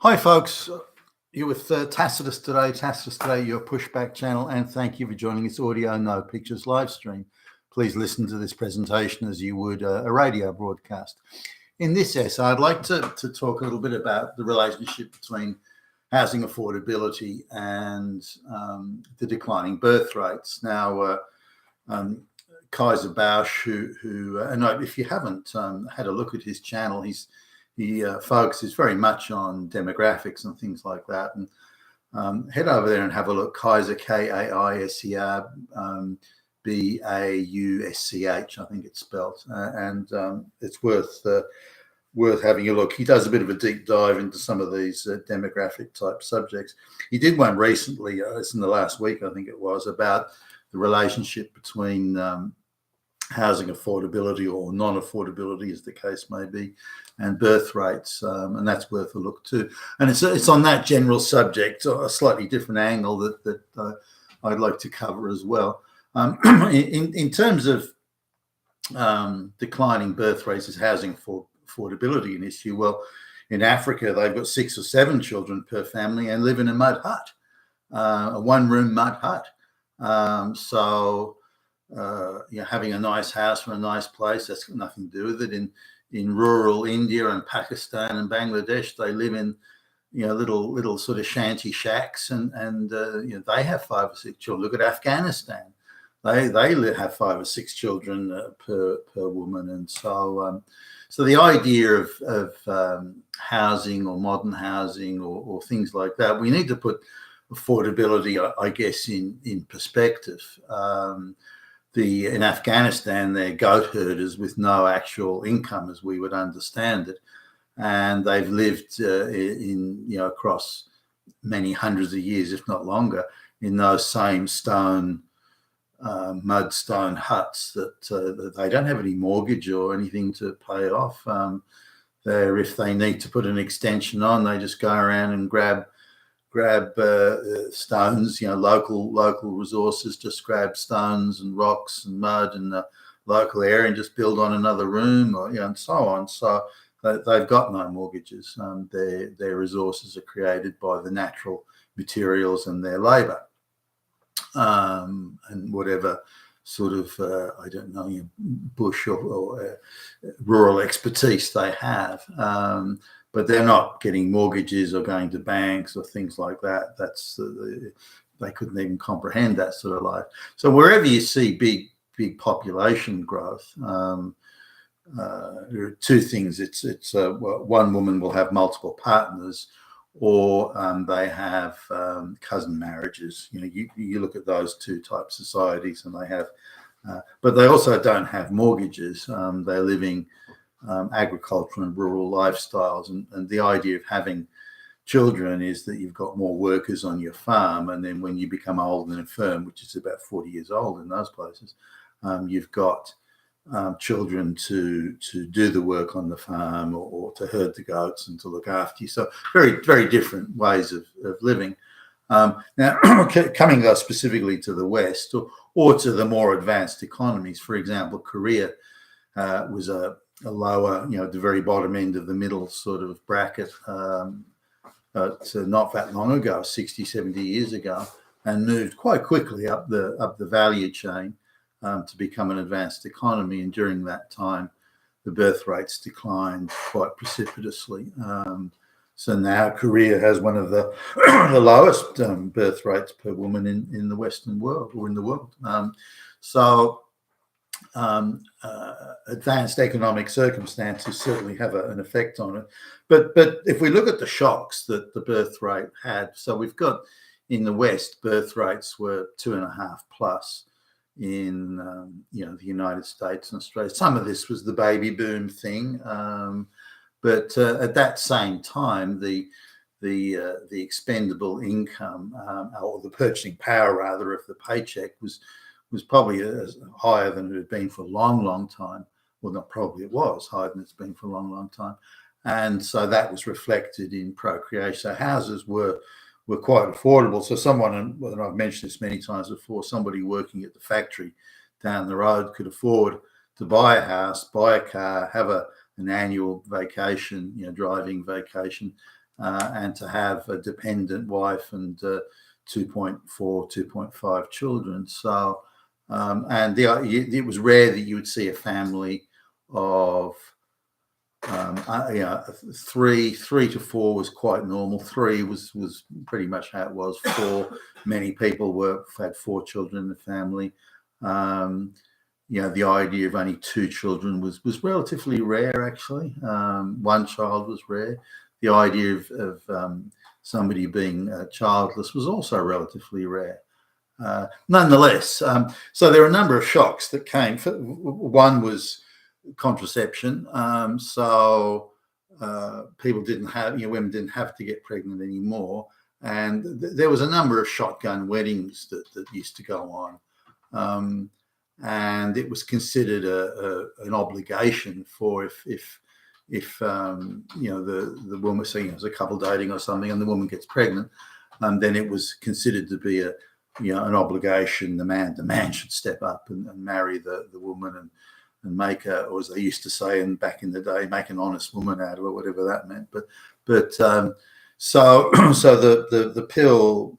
Hi, folks. You're with Tacitus today. Tacitus today, your pushback channel, and thank you for joining this audio, no pictures live stream. Please listen to this presentation as you would a radio broadcast. In this essay, I'd like to talk a little bit about the relationship between housing affordability and the declining birth rates. Now, Kaiser Bausch, who and if you haven't had a look at his channel, he focuses very much on demographics and things like that. And head over there and have a look. Kaiser, Kaiser, Bausch, I think it's spelt, and it's worth having a look. He does a bit of a deep dive into some of these demographic type subjects. He did one recently, it's in the last week, I think it was, about the relationship between housing affordability or non-affordability, as the case may be, and birth rates, and that's worth a look too. And it's on that general subject, a slightly different angle that I'd like to cover as well. In terms of declining birth rates, is housing for affordability an issue? Well, in Africa, they've got 6 or 7 children per family and live in a mud hut, a one-room mud hut. Having a nice house from a nice place, that's got nothing to do with it. In rural India and Pakistan and Bangladesh, they live in little sort of shanty shacks, and they have 5 or 6 children. Look at Afghanistan; they have 5 or 6 children per woman, and so the idea of housing or modern housing or things like that, we need to put affordability, I guess, in perspective. In Afghanistan, they're goat herders with no actual income, as we would understand it, and they've lived across many hundreds of years, if not longer, in those same mudstone huts that they don't have any mortgage or anything to pay it off. If they need to put an extension on, they just go around and grab stones, local resources, just grab stones and rocks and mud in the local area and just build on another room, and so on. So they've got no mortgages. Their resources are created by the natural materials and their labor, and whatever sort of bush or rural expertise they have. But they're not getting mortgages or going to banks or things like that. They couldn't even comprehend that sort of life. So wherever you see big population growth, there are 2 things. It's one woman will have multiple partners, or they have cousin marriages. You look at those 2 type societies, and they have, but they also don't have mortgages. They're living agricultural and rural lifestyles, and the idea of having children is that you've got more workers on your farm, and then when you become old and infirm, which is about 40 years old in those places, you've got children to do the work on the farm or to herd the goats and to look after you. So very, very different ways of living. Now, coming though specifically to the West or to the more advanced economies, for example, Korea was a lower, at the very bottom end of the middle sort of bracket, not that long ago, 60, 70 years ago, and moved quite quickly up the value chain to become an advanced economy. And during that time, the birth rates declined quite precipitously. So now Korea has one of the the lowest birth rates per woman in the Western world, or in the world. Advanced economic circumstances certainly have an effect on it. But if we look at the shocks that the birth rate had, so we've got in the West, birth rates were 2.5 plus in the United States and Australia. Some of this was the baby boom thing, but at that same time, the expendable income or the purchasing power rather of the paycheck was probably higher than it had been for a long time. Well, not probably, it was higher than it's been for a long time. And so that was reflected in procreation. So houses were quite affordable. So someone, and I've mentioned this many times before, somebody working at the factory down the road could afford to buy a house, buy a car, have an annual vacation, driving vacation, and to have a dependent wife and 2.4, 2.5 children. So, and it was rare that you would see a family of three to four was quite normal. Three was pretty much how it was. Four, many people had four children in the family. The idea of only two children was relatively rare, actually. One child was rare. The idea of somebody being childless was also relatively rare. Nonetheless, so there are a number of shocks that came. One was contraception. So people didn't have, women didn't have to get pregnant anymore. And there was a number of shotgun weddings that used to go on. And it was considered an obligation for if the woman, so it was a couple dating or something, and the woman gets pregnant, then it was considered to be an obligation. The man should step up and marry the woman and make her, or as they used to say, and back in the day, make an honest woman out of her, whatever that meant. So the pill,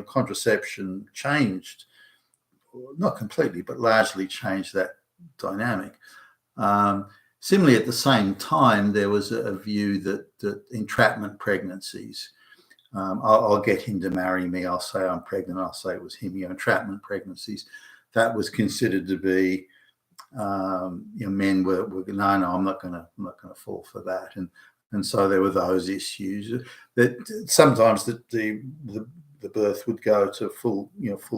contraception changed, not completely, but largely changed that dynamic. Similarly, at the same time, there was a view that entrapment pregnancies, I'll get him to marry me, I'll say I'm pregnant, I'll say it was him, entrapment pregnancies, that was considered to be, men were no, I'm not going to fall for that. And so there were those issues that sometimes the birth would go to full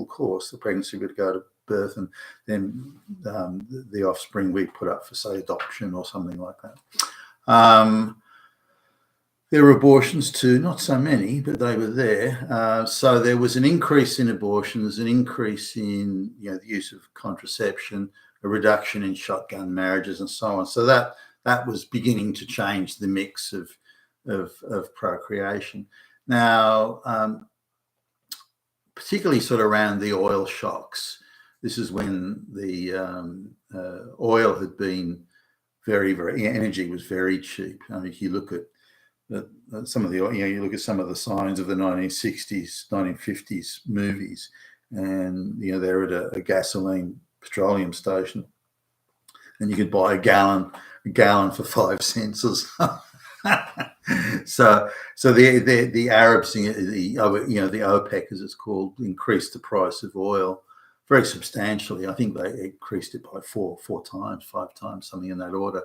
course. The pregnancy would go to birth, and then the offspring we put up for, say, adoption or something like that. There were abortions too, not so many, but they were there. So there was an increase in abortions, an increase in the use of contraception, a reduction in shotgun marriages, and so on. So that was beginning to change the mix of procreation. Now, particularly sort of around the oil shocks, this is when the oil had been energy was very cheap. I mean, if you look at some of the, you look at some of the signs of the 1960s, 1950s movies, and they're at a gasoline petroleum station, and you could buy a gallon for 5 cents or so. So the Arabs, the OPEC, as it's called, increased the price of oil very substantially. I think they increased it by four times, 5 times, something in that order,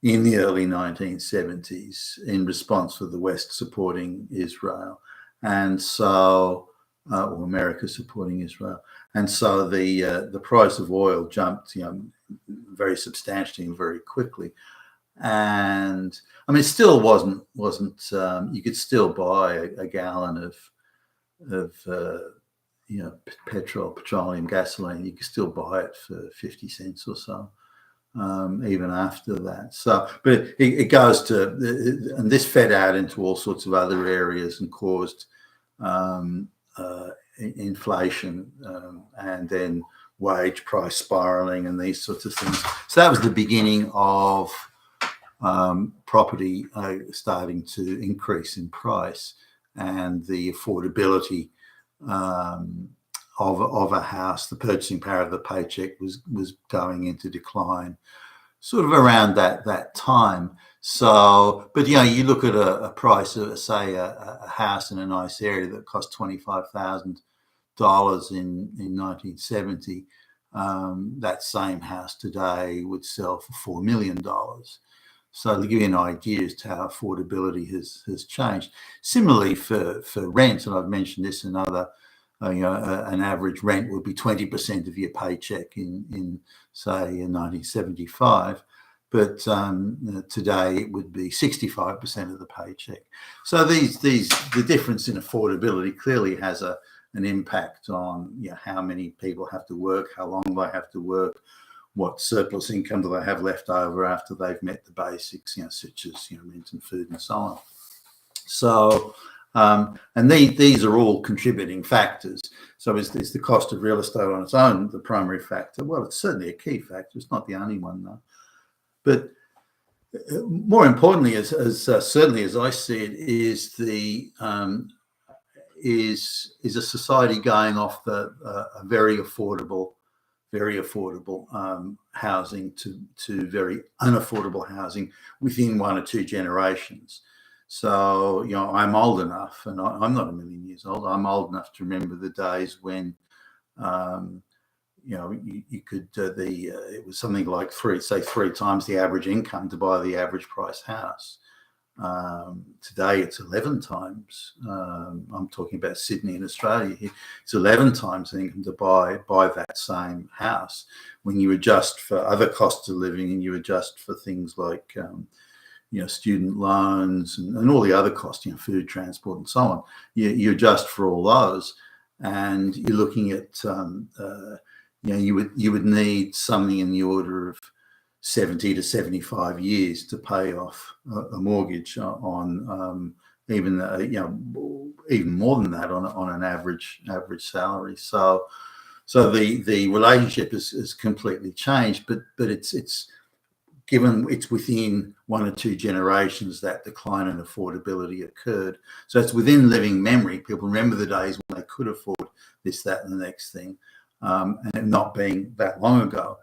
in the early 1970s, in response to the West supporting Israel, and so or America supporting Israel, and so the price of oil jumped, very substantially and very quickly. And I mean, it still wasn't. You could still buy a gallon of petroleum gasoline. You could still buy it for 50 cents or so, even after that. So, but it goes to, and this fed out into all sorts of other areas and caused inflation, and then wage price spiraling and these sorts of things. So that was the beginning of property starting to increase in price, and the affordability of a house, the purchasing power of the paycheck was going into decline, sort of around that time. So, but you look at a price of, say, a house in a nice area that cost $25,000 in 1970. That same house today would sell for $4 million. So to give you an idea as to how affordability has changed. Similarly for rent, and I've mentioned this, another, an average rent would be 20% of your paycheck in say in 1975, but today it would be 65% of the paycheck. So the difference in affordability clearly has an impact on how many people have to work, how long they have to work, what surplus income do they have left over after they've met the basics, such as rent and food and so on. So, and these are all contributing factors. So is the cost of real estate on its own the primary factor? Well, it's certainly a key factor. It's not the only one, though. But More importantly, as certainly as I see it, is the is a society going off the a very affordable housing to very unaffordable housing within 1 or 2 generations. So, I'm old enough, and I'm not a million years old. I'm old enough to remember the days when, um, you could it was something like three times the average income to buy the average price house. Today it's 11 times. I'm talking about Sydney in Australia here. It's 11 times the income to buy that same house. When you adjust for other costs of living and you adjust for things like student loans and all the other costs, food, transport, and so on, you adjust for all those, and you're looking at you would need something in the order of 70 to 75 years to pay off a mortgage on even even more than that on an average salary. So the relationship is completely changed, but it's given it's within 1 or 2 generations that decline in affordability occurred. So it's within living memory. People remember the days when they could afford this, that, and the next thing, and it not being that long ago.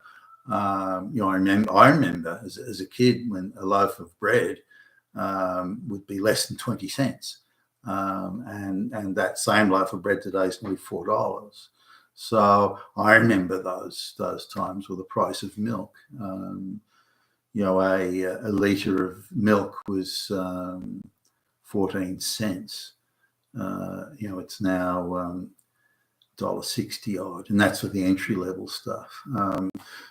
I remember as a kid when a loaf of bread would be less than 20 cents, and that same loaf of bread today is nearly $4. So I remember those times with the price of milk. A litre of milk was 14 cents. It's now $1.60 odd, and that's for the entry level stuff.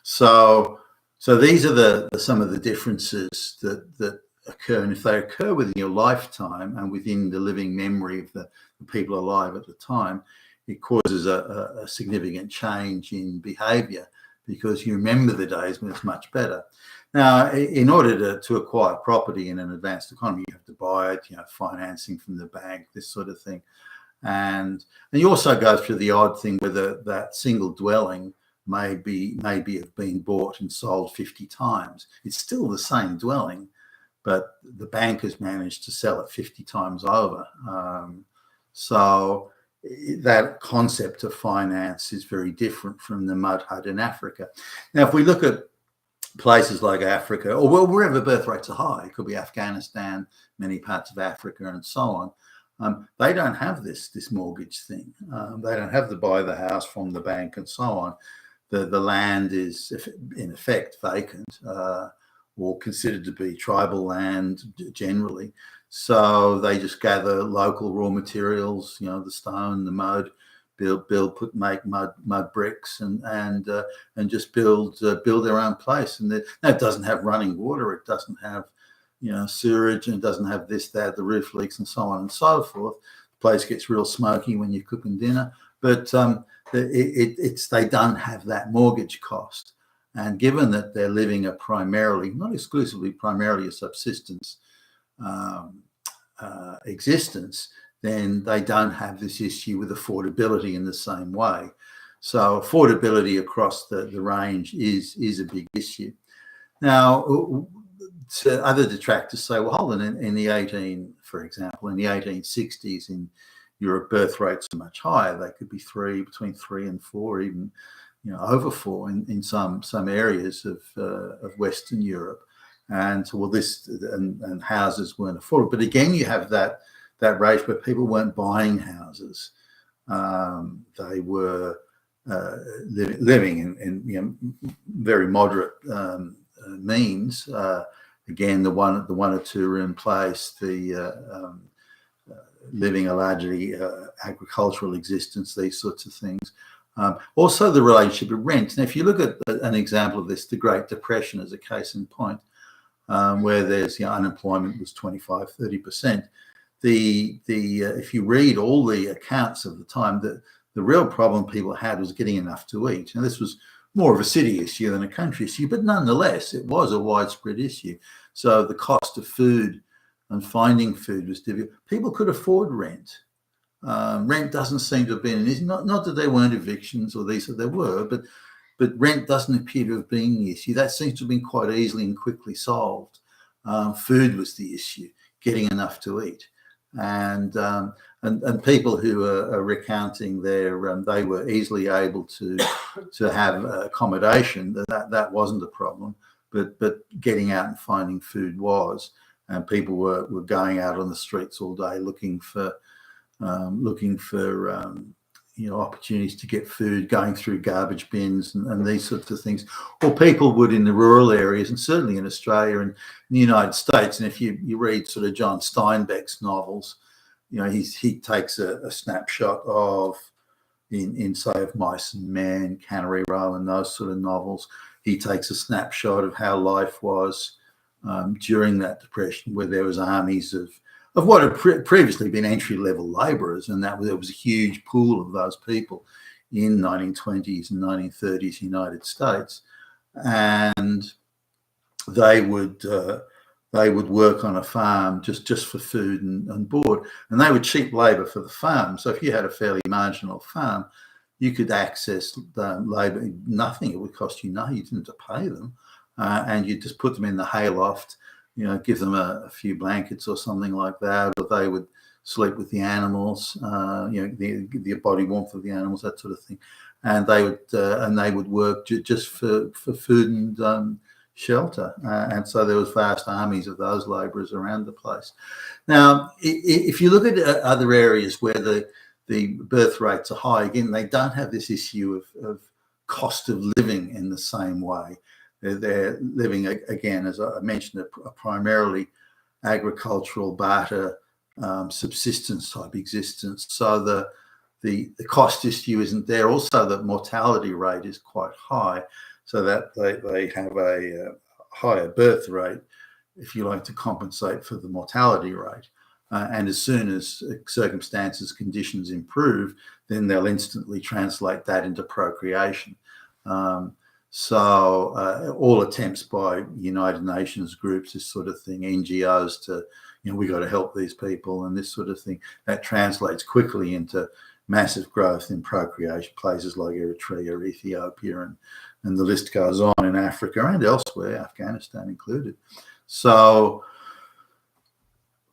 So these are some of the differences that occur, and if they occur within your lifetime and within the living memory of the people alive at the time, it causes a significant change in behaviour, because you remember the days when it's much better. Now, in order to acquire property in an advanced economy, you have to buy it, financing from the bank, this sort of thing. And you also go through the odd thing where that single dwelling maybe have been bought and sold 50 times. It's still the same dwelling, but the bank has managed to sell it 50 times over. So that concept of finance is very different from the mud hut in Africa. Now, if we look at places like Africa, or wherever birth rates are high, it could be Afghanistan, many parts of Africa, and so on. They don't have this mortgage thing. They don't have to buy the house from the bank and so on. The land is in effect vacant, or considered to be tribal land generally. So they just gather local raw materials, the stone, the mud, make mud bricks, and just build their own place. And that doesn't have running water. It doesn't have sewerage, and it doesn't have this, that, the roof leaks, and so on and so forth. The place gets real smoky when you're cooking dinner, but they don't have that mortgage cost. And given that they're living a primarily, not exclusively, primarily a subsistence existence, then they don't have this issue with affordability in the same way. So affordability across the range is a big issue. Now, other detractors say, well, hold on, in the 1860s in Europe, birth rates are much higher. They could be between 3 and 4, even over 4 in some areas of Western Europe. And so, well, and houses weren't affordable. But again, you have that range where people weren't buying houses. They were living in very moderate means. Again, the one or two room place, living a largely agricultural existence, these sorts of things. Also, the relationship of rent. And if you look at an example of this, the Great Depression as a case in point, where there's unemployment was 25-30%. If you read all the accounts of the time, the real problem people had was getting enough to eat. And this was more of a city issue than a country issue, but nonetheless, it was a widespread issue. So the cost of food and finding food was difficult. People could afford rent. Rent doesn't seem to have been an issue. Not that there weren't evictions or these, that there were, but rent doesn't appear to have been the issue. That seems to have been quite easily and quickly solved. food was the issue, getting enough to eat. And people who are recounting they were easily able to have accommodation. That wasn't a problem, but getting out and finding food was. And people were going out on the streets all day looking for opportunities to get food, going through garbage bins and these sorts of things. Or people would in the rural areas, and certainly in Australia and in the United States. And if you read sort of John Steinbeck's novels, he takes a snapshot of in say of Mice and Men, Cannery Row, and those sort of novels. He takes a snapshot of how life was during that depression, where there was armies of what had previously been entry-level labourers, and there was a huge pool of those people in 1920s and 1930s United States, and they would work on a farm just for food and board, and they were cheap labour for the farm. So if you had a fairly marginal farm, you could access the labour. Nothing, it would cost you nothing. You didn't have to pay them, and you just put them in the hayloft. Give them a few blankets or something like that, or they would sleep with the animals. The body warmth of the animals, that sort of thing, and they would work just for food and shelter. And so there was vast armies of those labourers around the place. Now, if you look at other areas where the birth rates are high, again, they don't have this issue of cost of living in the same way. They're living, again, as I mentioned, a primarily agricultural barter, subsistence type existence. So the cost issue isn't there. Also, the mortality rate is quite high, so that they have a higher birth rate, if you like, to compensate for the mortality rate. And as soon as circumstances, conditions improve, then they'll instantly translate that into procreation. So all attempts by United Nations groups, this sort of thing, NGOs to, we got to help these people and this sort of thing, that translates quickly into massive growth in procreation, places like Eritrea, Ethiopia, and the list goes on, in Africa and elsewhere, Afghanistan included. So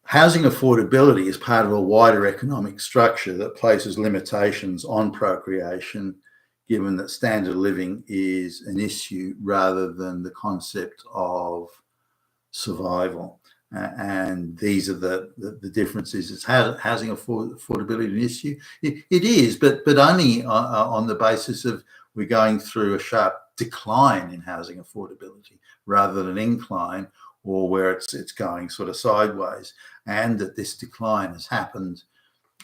housing affordability is part of a wider economic structure that places limitations on procreation, given that standard of living is an issue rather than the concept of survival. And these are the differences. Is housing affordability an issue? It is, but only on the basis of we're going through a sharp decline in housing affordability rather than an incline, or where it's going sort of sideways, and that this decline has happened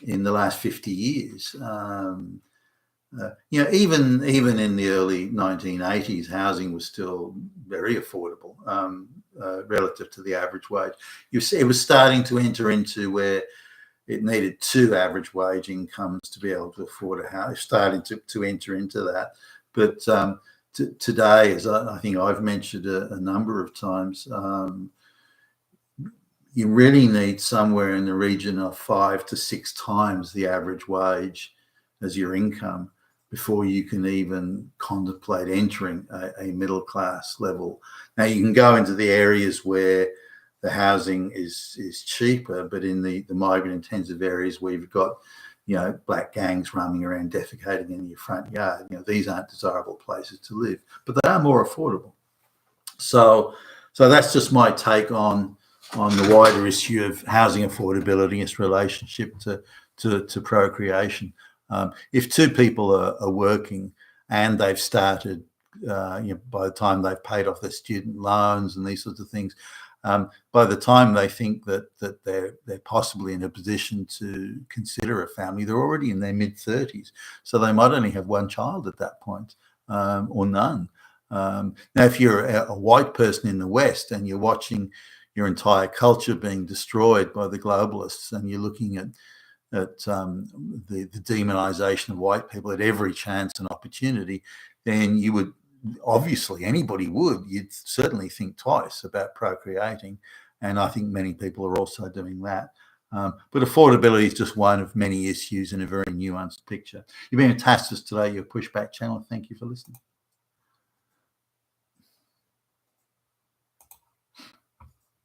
in the last 50 years. Even in the early 1980s, housing was still very affordable relative to the average wage. It was starting to enter into where it needed 2 average wage incomes to be able to afford a house, starting to enter into that. But today, as I think I've mentioned a number of times, you really need somewhere in the region of 5 to 6 times the average wage as your income before you can even contemplate entering a middle class level. Now, you can go into the areas where the housing is cheaper, but in the migrant intensive areas where you've got black gangs roaming around defecating in your front yard, these aren't desirable places to live, but they are more affordable. So that's just my take on the wider issue of housing affordability and its relationship to procreation. If 2 people are working and they've started, by the time they've paid off their student loans and these sorts of things, by the time they think that they're possibly in a position to consider a family, they're already in their mid-30s. So they might only have 1 child at that point, or none. Now, if you're a white person in the West and you're watching your entire culture being destroyed by the globalists, and you're looking at the demonization of white people at every chance and opportunity, then you would, obviously anybody would, you'd certainly think twice about procreating. And I think many people are also doing that. But affordability is just one of many issues in a very nuanced picture. You've been fantastic today, your Pushback channel. Thank you for listening.